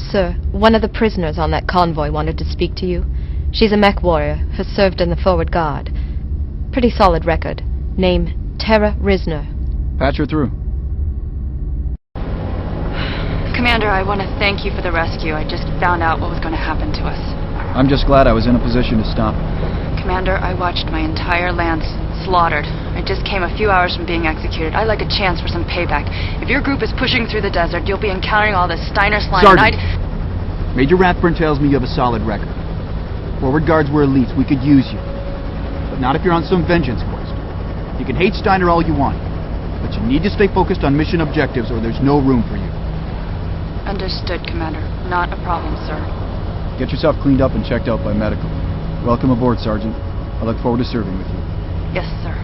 Sir, one of the prisoners on that convoy wanted to speak to you. She's a Mechwarrior, has served in the forward guard. Pretty solid record. Name, Terra Risner. Patch her through. Commander, I want to thank you for the rescue. I just found out what was going to happen to us. I'm just glad I was in a position to stop it. Commander, I watched my entire land slaughtered. I just came a few hours from being executed. I'd like a chance for some payback. If your group is pushing through the desert, you'll be encountering all this Steiner slime. Sergeant! Major Rathburn tells me you have a solid record. Forward guards were elites. We could use you. But not if you're on some vengeance quest. You can hate Steiner all you want, but you need to stay focused on mission objectives or there's no room for you. Understood, Commander. Not a problem, sir. Get yourself cleaned up and checked out by medical. Welcome aboard, Sergeant. I look forward to serving with you. Yes, sir.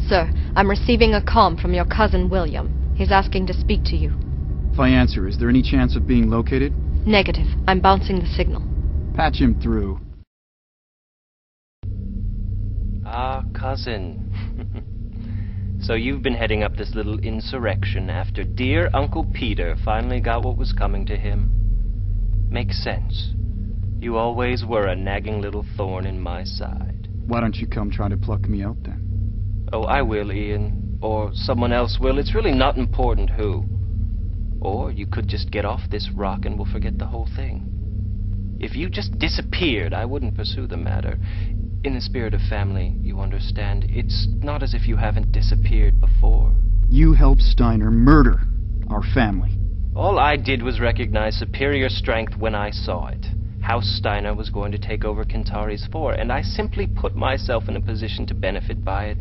Sir, I'm receiving a comm from your cousin William. He's asking to speak to you. If I answer, is there any chance of being located? Negative. I'm bouncing the signal. Patch him through. Ah, cousin. So you've been heading up this little insurrection after dear Uncle Peter finally got what was coming to him. Makes sense. You always were a nagging little thorn in my side. Why don't you come try to pluck me out then? Oh, I will, Ian. Or someone else will. It's really not important who. Or you could just get off this rock and we'll forget the whole thing. If you just disappeared, I wouldn't pursue the matter. In the spirit of family, you understand, it's not as if you haven't disappeared before. You helped Steiner murder our family. All I did was recognize superior strength when I saw it. How Steiner was going to take over Kentari's fort, and I simply put myself in a position to benefit by it.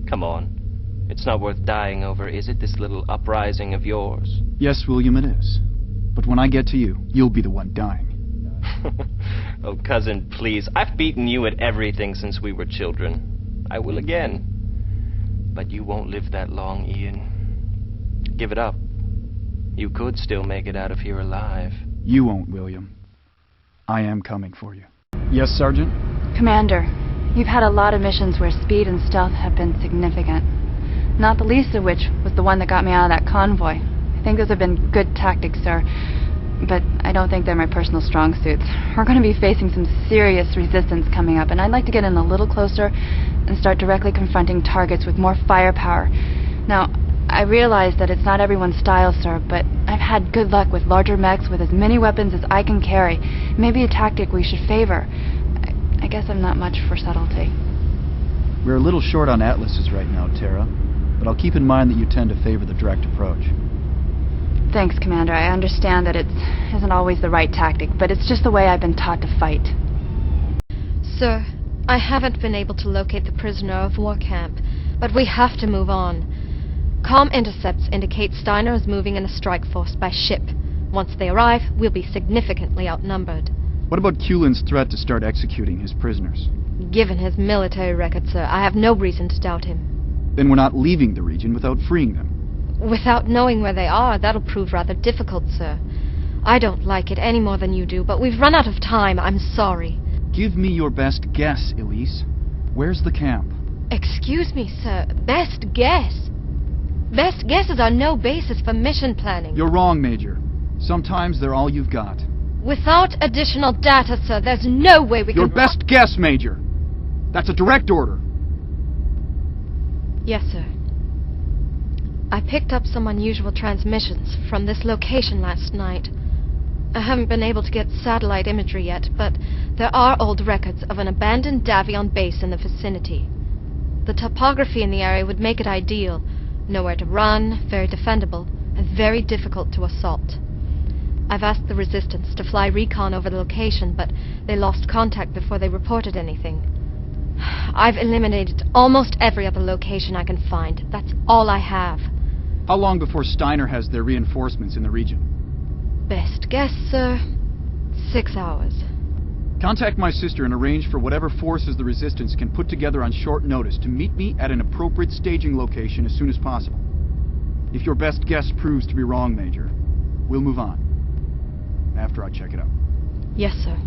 Come on. It's not worth dying over, is it, this little uprising of yours? Yes, William, it is. But when I get to you, you'll be the one dying. Oh, cousin, please. I've beaten you at everything since we were children. I will again. But you won't live that long, Ian. Give it up. You could still make it out of here alive. You won't, William. I am coming for you. Yes, Sergeant? Commander, you've had a lot of missions where speed and stealth have been significant. Not the least of which was the one that got me out of that convoy. I think those have been good tactics, sir. But I don't think they're my personal strong suits. We're going to be facing some serious resistance coming up, and I'd like to get in a little closer and start directly confronting targets with more firepower. Now, I realize that it's not everyone's style, sir, but I've had good luck with larger mechs with as many weapons as I can carry. Maybe a tactic we should favor. I guess I'm not much for subtlety. We're a little short on atlases right now, Terra, but I'll keep in mind that you tend to favor the direct approach. Thanks, Commander. I understand that it isn't always the right tactic, but it's just the way I've been taught to fight. Sir, I haven't been able to locate the prisoner of war camp, but we have to move on. Comm intercepts indicate Steiner is moving in a strike force by ship. Once they arrive, we'll be significantly outnumbered. What about Kulin's threat to start executing his prisoners? Given his military record, sir, I have no reason to doubt him. Then we're not leaving the region without freeing them. Without knowing where they are, that'll prove rather difficult, sir. I don't like it any more than you do, but we've run out of time. I'm sorry. Give me your best guess, Elise. Where's the camp? Excuse me, sir. Best guess? Best guesses are no basis for mission planning. You're wrong, Major. Sometimes they're all you've got. Without additional data, sir, there's no way we can... Your best guess, Major! That's a direct order. Yes, sir. I picked up some unusual transmissions from this location last night. I haven't been able to get satellite imagery yet, but there are old records of an abandoned Davion base in the vicinity. The topography in the area would make it ideal. Nowhere to run, very defendable, and very difficult to assault. I've asked the Resistance to fly recon over the location, but they lost contact before they reported anything. I've eliminated almost every other location I can find. That's all I have. How long before Steiner has their reinforcements in the region? Best guess, sir, 6 hours. Contact my sister and arrange for whatever forces the Resistance can put together on short notice to meet me at an appropriate staging location as soon as possible. If your best guess proves to be wrong, Major, we'll move on. After I check it out. Yes, sir.